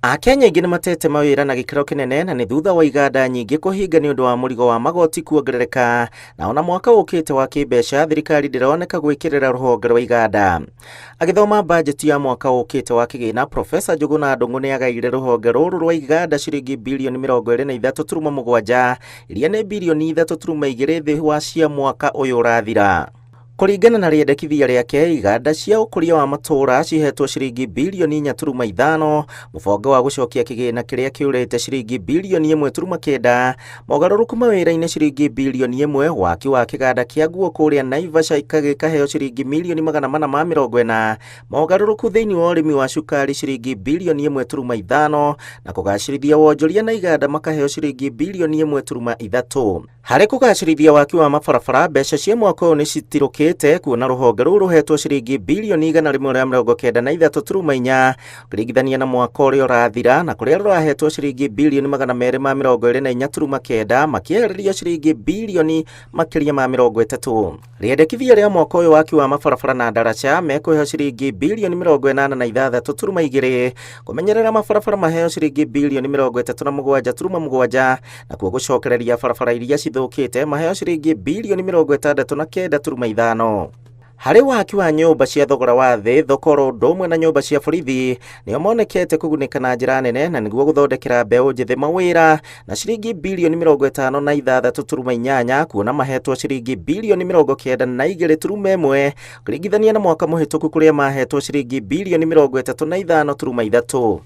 Akenya aingĩ nĩmatete mawĩra na gĩkĩro kĩnene na nĩ thutha wa iganda nyingĩ kũhinga nĩ ũndũ wa mũrigo wa magoti kuongerereka, na ona mwaka ũkĩte wa kĩmbeca thirikari ndĩroneka gwĩkĩrĩra rũhonge rwa iganda. Agĩthoma bajeti ya mwaka ũkĩte wa kĩgĩna, Profesa Njũgũna Ndung'u nĩagaĩire rũhonge rũrũ rwa iganda ciringi birioni 23.7 iria nĩ birioni 3.2 thĩ wa cia mwaka ũyũ ũrathira. Kũringana na rĩendekithia rĩake, iganda cia ũkũria wa matũũra cihetwo ciringi birioni 4.5, mũbango wa gũcokia kĩgĩna kĩrĩa kĩũrĩte ciringi birioni 1.9, mogarũrũku mawĩra-inĩ ciringi birioni 1, waki wa kĩganda kĩa nguo kũrĩa Naivasha gĩkaheo ciringi milioni 440, mogarũrũku thĩinĩ wa ũrĩmi wa cukari ciringi birioni 1.5, na kũgacĩrithia wonjoria na iganda makaheo ciringi birioni 1.3. Harĩ kũgacĩrithia waki wa mabarabara, mbeca cia mwaka ũyũ nĩcitirũkĩte, kuona rũhonge rũrũ rũhetwo ciringi birioni 194 ũkĩringithania na mwaka ũrĩa ũrathira, na kũrĩa rũrahetwo ciringi birioni 224.9 makĩehererio ciringi birioni makĩria ma 30. Rĩendekithia rĩa mwaka ũyũ waki wa mabarabara na ndaraca mekũheo ciringi birioni 86.2, kũmenyerera mabarabara maheo ciringi birioni 37.7, na kuo gũcokereria barabara iria cithũkĩte maheo ciringi birioni 69.5. Harĩ waki wa nyũmba cia thogora wa thĩ, thokoro ũndũ ũmwe na nyũmba cia borithi nĩo monekete kũgunĩka na njĩra nene, na nĩguo gũthondekera mbeũ njĩthĩ mawĩra na ciringi birioni 56.8, kuona mahetwo ciringi birioni 92.1 ũkĩringithania na mwaka mũhĩtũku kũrĩa mahetwo ciringi birioni 35.3.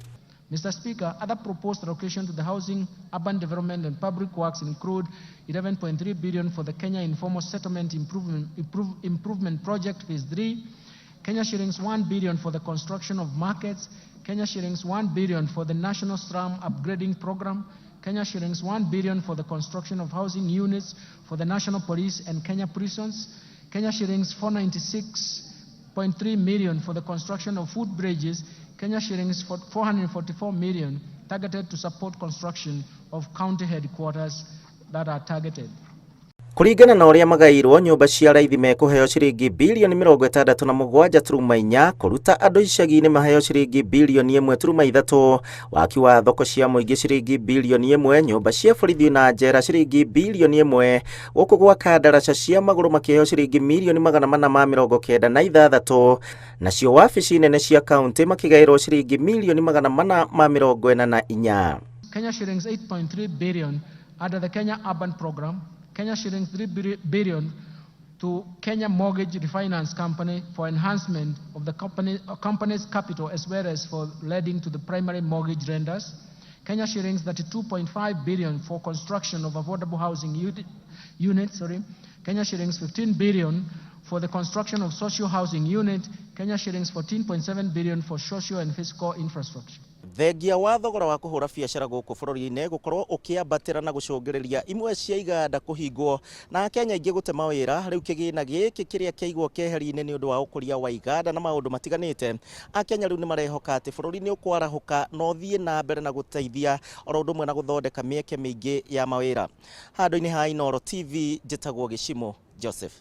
Mr. Speaker, other proposed allocation to the Housing, Urban Development and Public Works include 11.3 billion for the Kenya Informal Settlement Improvement Project Phase 3, Kenya shillings 1 billion for the construction of markets, Kenya shillings 1 billion for the National Slum Upgrading Program, Kenya shillings 1 billion for the construction of housing units for the National Police and Kenya prisons, Kenya shillings 496.3 million for the construction of food bridges, Kenya shillings 444 million targeted to support construction of county headquarters that are targeted. Kũringana na ũrĩa magaĩirwo, nyũmba cia raithi mekũheo ciringi birioni 67.4, kũruta andũ icagi-inĩ maheo ciringi birioni 1.3, waki wa thoko cia mũingĩ ciringi birioni 1, nyũmba cia borithi na njera ciringi birioni 1, gũkũ gwaka ndaraca cia magũrũ makĩheo ciringi milioni 496, nacio wabici nene cia kaunti makĩgaĩrwo ciringi milioni 444. Kenya shillings 8.3 billion under the Kenya Urban Program, Kenya shillings 3 billion to Kenya Mortgage Refinance Company for enhancement of the company's capital as well as for lending to the primary mortgage lenders. Kenya shillings 32.5 billion for construction of affordable housing units. Kenya shillings 15 billion for the construction of social housing unit. Kenya shillings 14.7 billion for social and physical infrastructure. Thengia wa thogora wa kũhũra biacara gũkũ bũrũri-inĩ gũkorwo ũkĩambatĩra na gũcũngĩrĩria imwe cia iganda kũhingwo na Akenya aingĩ gũte mawĩra, rĩu kĩgĩna gĩkĩ kĩrĩa kĩaigwo keheri-inĩ nĩ ũndũ wa ũkũria wa iganda na maũndũ matiganĩte, Akenya rĩu nĩmarehoka atĩ bũrũri nĩ ũkwarahũka na ũthiĩ na mbere na gũteithia oro ũndũ ũmwe na gũthondeka mĩeke mĩingĩ ya mawĩra. Handũ-inĩ ha Inooro TV, njĩtagwo Gĩcimo Joseph.